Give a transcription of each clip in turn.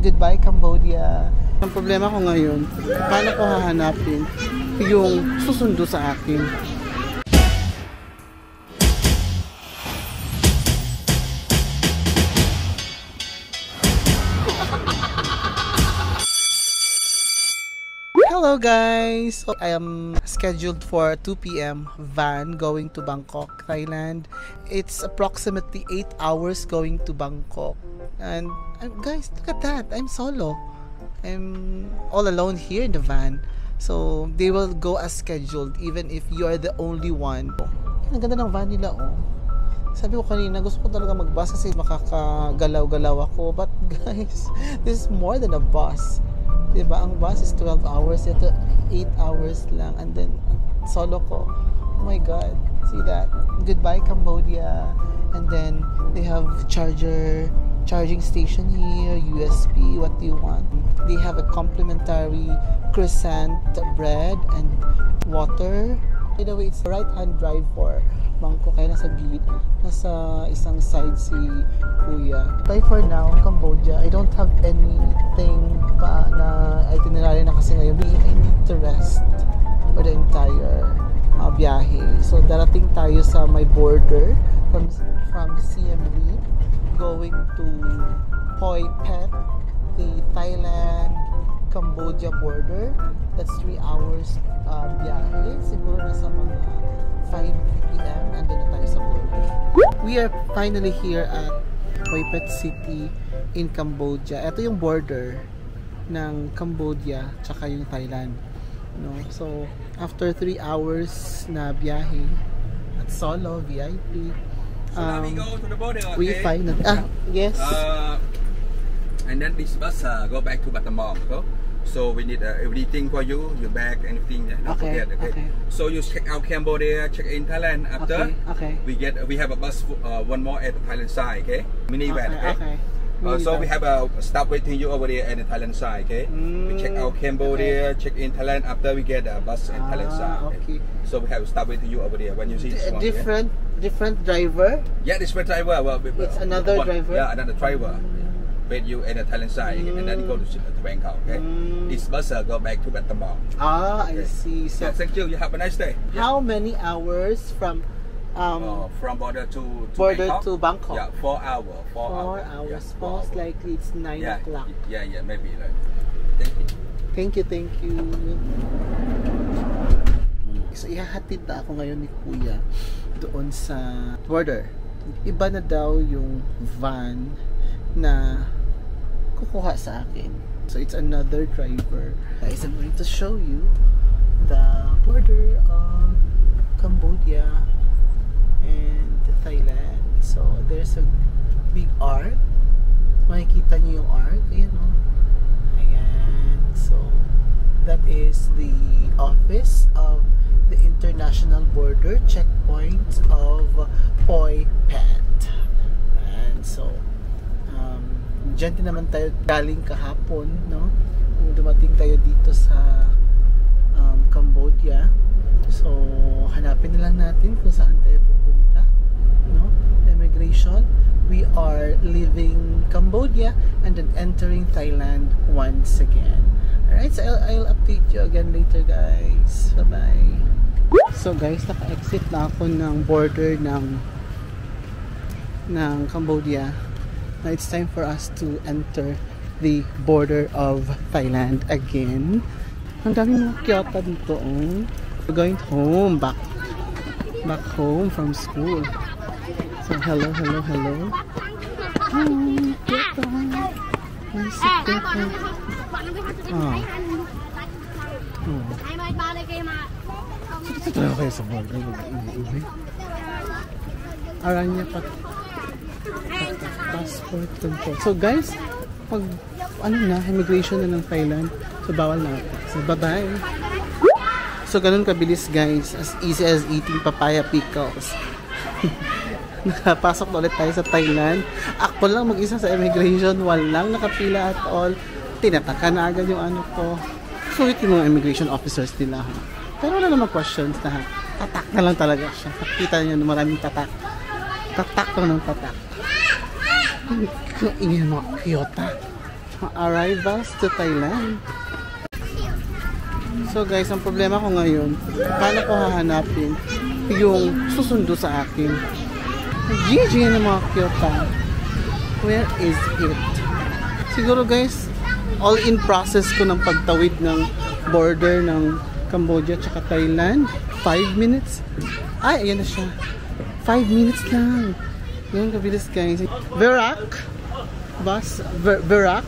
Goodbye, Cambodia. Ang problema ko ngayon, paano ko hahanapin yung susundo sa akin? Hello guys! I am scheduled for 2 p.m. van going to Bangkok, Thailand. It's approximately 8 hours going to Bangkok. And guys, look at that! I'm solo. I'm all alone here in the van. So, they will go as scheduled even if you are the only one. Ang ganda ng van nila, oh. Sabi ko kanina, gusto ko talaga mag-bus kasi makakagalaw-galaw ako. But guys, this is more than a bus. Diba? Ang bus is 12 hours, ito 8 hours lang, and then solo ko. Oh my god, see that? Goodbye, Cambodia. And then they have charging station here, USB, what do you want? They have a complimentary croissant bread and water. By the way, it's right-hand drive for Bangkok, kaya nasa gilid, nasa isang side si Kuya. Bye for now, Cambodia. I don't have anything pa na itinerary na kasi ngayon. I need to rest for the entire biyahe. So darating tayo sa my border from Siem Reap going to Phoi Phet, the Thailand Cambodia border. That's 3 hours biyahe. Siguro nasa mga 5 p.m. Nandun na tayo sa border. We are finally here at Phoi Phet City in Cambodia. Ito yung border ng Cambodia tsaka yung Thailand. No? So, after 3 hours na biyahe at solo, VIP, so now we go to the border, okay? We finally... yes. And then this bus go back to Battambang. So we need everything for you, your bag, anything. Don't forget, okay? So you check out Cambodia, check in Thailand. After we have a bus, one more at the Thailand side, okay? Minivan, okay? So we have a stop waiting you over there at the Thailand side, okay? We check out Cambodia, check in Thailand. After we get a bus at Thailand side, okay? So we have a stop waiting you over there when you see this one. Different driver? Yeah, different driver. Well, it's another driver. Yeah, another driver. Wait you at the Thailand side, and then go to Bangkok, okay? This bus go back to Battambang. I see. So thank you. You have a nice day. How many hours from border to Bangkok? Yeah, 4 hours. 4 hours. Yeah, most likely it's 9 o'clock. Yeah, maybe. Right. Thank you. So ihahatid na ako ngayon ni Kuya doon sa border. Iba na daw yung van na kukuha sa akin. So it's another driver. Guys, I'm going to show you the border of Cambodia and Thailand. So there's a big arc. Makikita niyo yung arc. Ayan o. Ayan. So that is the office of the International Border Checkpoint of Phoi Phet. And so dyan din naman tayo galing kahapon, no? Kung dumating tayo dito sa Cambodia. So hanapin na lang natin kung saan tayo pupunta, no? Immigration. We are leaving Cambodia and then entering Thailand once again. Alright, so I'll update you again later, guys. Bye-bye. So guys, naka-exit na ako ng border ng Cambodia. Now it's time for us to enter the border of Thailand again. Ang daming mga kyota dito, oh. We're going home, back home from school. So hello. Kyota. Ito na kayo sa border. Aranya pa. Passport control. So guys, pag immigration na ng Thailand, so bawal na. So bye-bye. So ganun kabilis guys, as easy as eating papaya pickles. Nakapasok na ulit tayo sa Thailand. Ako lang mag-isa sa immigration, walang nakapila at all. Tinataka na agad yung ano ko. Sulit yung mga immigration officers nila. Pero wala namang questions na tatak na lang talaga siya. Nakita niyo na maraming tatak. Tatak lang ng tatak. Ang ingay ng mga kyota. arrivals to Thailand. So guys, ang problema ko ngayon, paano ko hahanapin yung susundo sa akin? Gigi na mga Kyoto. Where is it? Siguro guys, all in process ko ng pagtawid ng border ng Cambodia tsaka Thailand. 5 minutes. Ay, ayan na siya. 5 minutes lang. Yun, kabilis guys. Verak. Bus. Verak.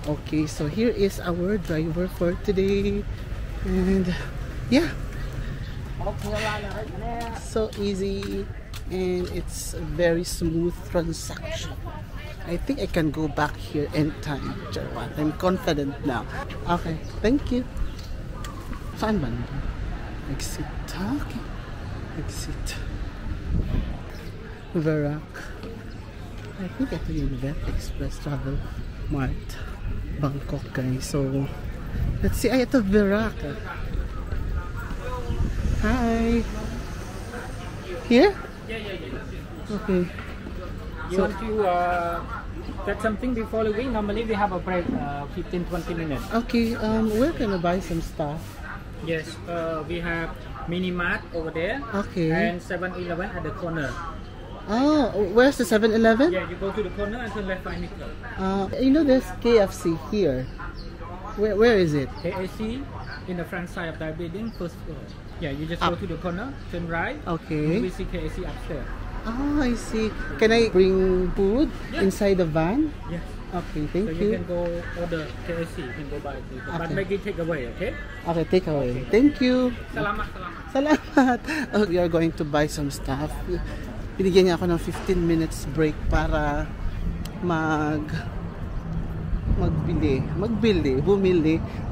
Okay, so here is our driver for today. And yeah. So easy. And it's a very smooth transaction. I think I can go back here anytime. I'm confident now. Okay, thank you. Saan ba? Exit. Okay. Exit. Verak. I think ito yung Vet Express Travel Mart Bangkok guys. So, let's see. Ay, ito Verak. Hi. Here? Yeah. Okay. You want to get something before the way? Normally we have a break 15-20 minutes. Okay, where can I buy some stuff? Yes, we have Mini Mart over there. Okay. And 7-Eleven at the corner. Oh, where's the 7-Eleven? Yeah, you go to the corner and turn left 5 meters. You know there's KFC here. Where is it? KFC in the front side of that building, first floor. Yeah, you just go to the corner, turn right. Okay. You will see KFC upstairs. Oh, I see. Can I bring food inside the van? Yes. Okay, thank So you can go order KFC, you can go buy it. But make it take away, okay? Okay, take away. Thank you. Salamat. Salamat. Oh, we are going to buy some stuff. Binigyan niya ako ng 15 minutes break para bumili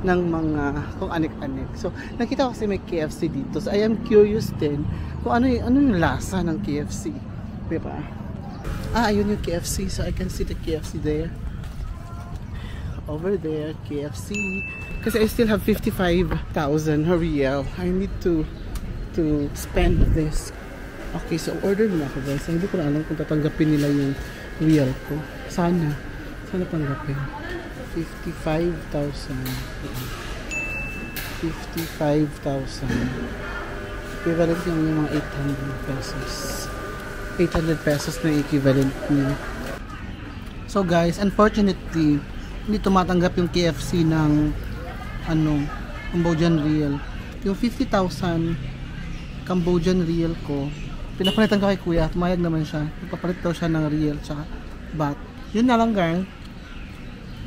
ng mga kung anik-anik. So, nakita ko kasi may KFC dito. So, I am curious din kung ano yung lasa ng KFC. Diba? Ayun yung KFC. So, I can see the KFC there. Over there, KFC. Kasi I still have 55,000 real. I need to spend this. Okay, so order na ako guys. Hindi ko na alam kung tatanggapin nila yung real ko. Sana tanggapin. 55,000. 55,000. Equivalent yung mga 800 pesos. 800 pesos na equivalent niya. So guys, unfortunately, hindi tumatanggap yung KFC ng Cambodian Riel. Yung 50,000 Cambodian Riel ko, pinapalitan ko kay kuya, tumayag naman siya. Ipapalit daw siya ng Riel tsaka baht. Yun na lang guys.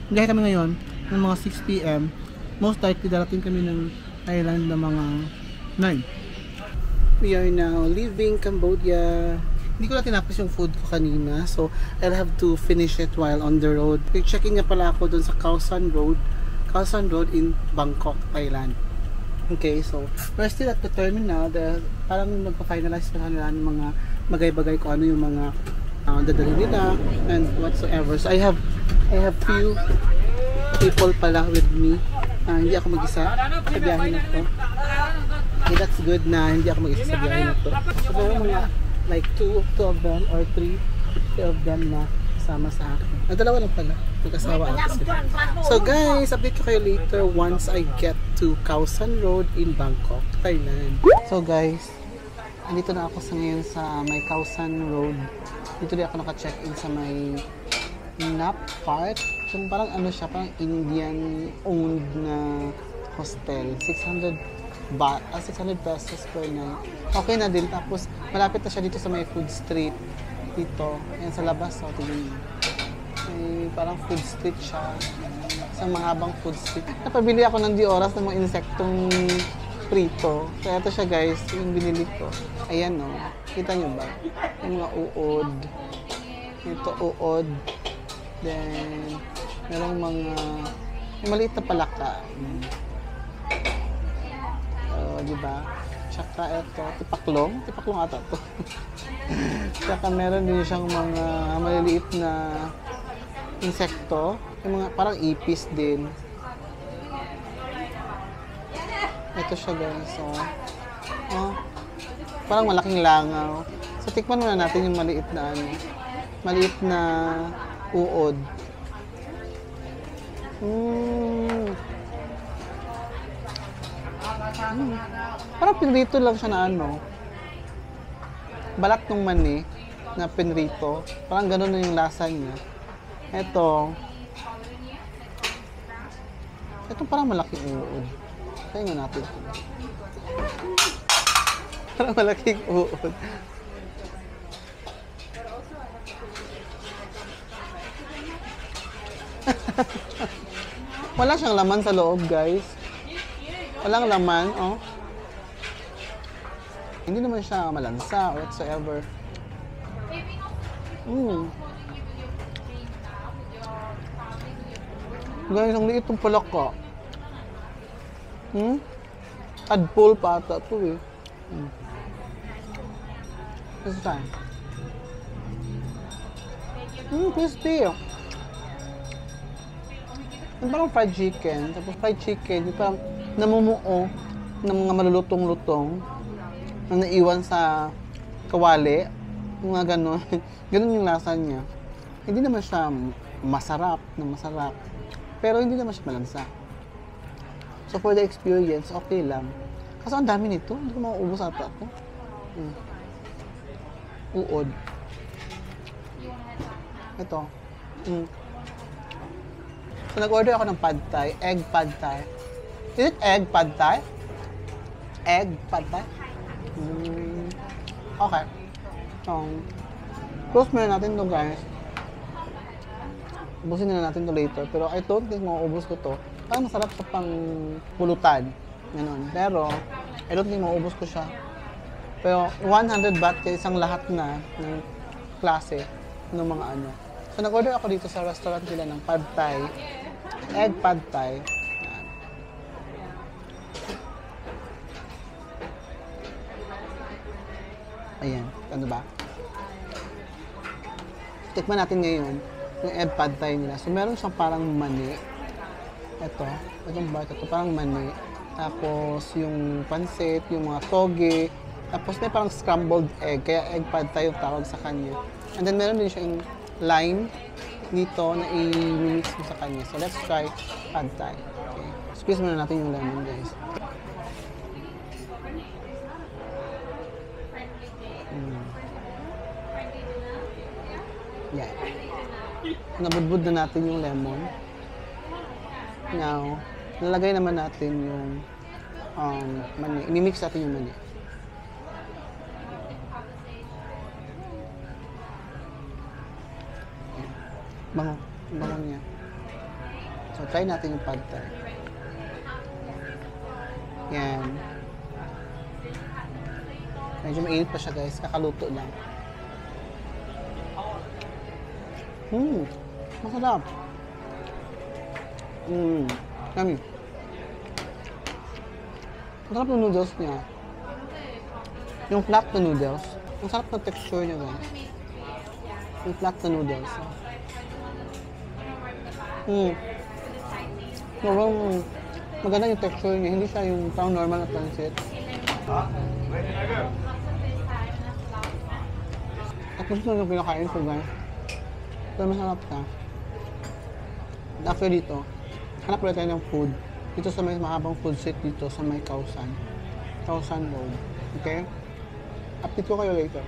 Gaya kami ngayon, ng mga 6 PM, most likely darating kami ng Thailand na mga 9. We are now leaving Cambodia. Hindi ko na tinapos yung food ko kanina, so I'll have to finish it while on the road. Checking nga pala ako dun sa Khao San Road in Bangkok, Thailand. Okay, so we're still at the terminal. Parang magpa-finalize pa nila ng mga bagay-bagay kung ano yung mga dadalhin nila and whatsoever. So I have few people pala with me. Hindi ako mag-isa sa biyahe na to. Okay, that's good na hindi ako mag-isa sa biyahe na to. So meron mga like two of them or three of them na kasama sa akin. Dalawa lang pala. Mag-asawa ako sila. So guys, update ko kayo later once I get to Khao San Road in Bangkok, Thailand. So guys, andito na ako ngayon sa may Khao San Road. Dito din ako naka-check-in sa may Nap Park. Yung parang siya, parang Indian owned na hostel. 600 pesos per night. Okay na din. Tapos malapit na siya dito sa may food street. Dito. Yan sa labas. So, tingin. May parang food street siya. Isang mahabang food street. Napabili ako ng oras ng mga insektong prito. Kaya ito siya guys. Yung binili ko. Ayan o. Kita nyo ba? Yung mga uod. Ito uod. Then, merong mga maliit na palaka. Diba? Tsaka ito, tipaklong ata to. Tsaka meron din siyang mga maliliit na insekto. Yung mga parang ipis din. Ito siya guys. So, parang malaking langaw. So, tikman muna natin yung maliit na Uod. Mm. Parang pinrito lang siya na ano. Balat ng mani na pinrito. Parang ganun na yung lasa niya. Ito parang malaking uod. Kaya nga natin. Parang malaking uod. Wala siyang laman sa loob, guys. Walang laman, oh. Hindi naman siya malansa or whatsoever. Guys, ang liit itong palaka. Tadpole pa ata ito eh. This time. Crispy. Yung parang fried chicken. Tapos fried chicken, yung parang namumuo ng mga malulutong-lutong na naiwan sa kawali. Yung mga gano'n. Ganun yung lasa niya. Hindi naman siya masarap. Pero hindi naman siya malansa. So for the experience, okay lang. Kasi ang dami nito. Hindi ko mauubos ata ito. Uod. Ito. So nag-order ako ng pad thai. Egg pad thai. Is it egg pad thai? Egg pad thai? Okay. Close muna natin ito, guys. Ubusin na natin ito later. Pero I don't think mauubos ko to. Parang masarap sa pang pulutan. Ganun. Pero, I don't think mauubos ko siya. Pero, 100 baht kaya isang lahat na ng klase ng mga ano. So, nag-order ako dito sa restaurant nila ng pad thai. Egg pad thai. Ayan. Ano ba? Tikman natin ngayon yung egg pad thai nila. So, meron siyang parang mani. Itong bite, ito parang mani. Tapos, yung pansit, yung mga toge. Tapos, may parang scrambled egg. Kaya egg pad thai yung tawag sa kanya. And then, meron din siya yung lime dito na i-mix mo sa kanya. So, let's try pad thai. Okay. Squeeze muna natin yung lemon, guys. Yan. Nabudbud na natin yung lemon. Now, nalagay naman natin yung mani. I-mix natin yung mani. Bango. Bango niya. So, try natin yung pad thai. Yan. Medyo mainit pa siya, guys. Kakaluto lang. Masarap. Yummy. Masarap yung noodles niya. Yung flat na noodles. Ang sarap ng texture niya, guys. Yung flat na noodles. Maganda yung texture niya. Hindi siya yung parang normal na pancit. Tapos na yung kinakain ko, guys. Pero masarap ka. After dito, hanap ulit tayo ng food. Dito sa may mahabang food street dito sa may Kausan. Kausan Road. Okay? Update ko kayo later.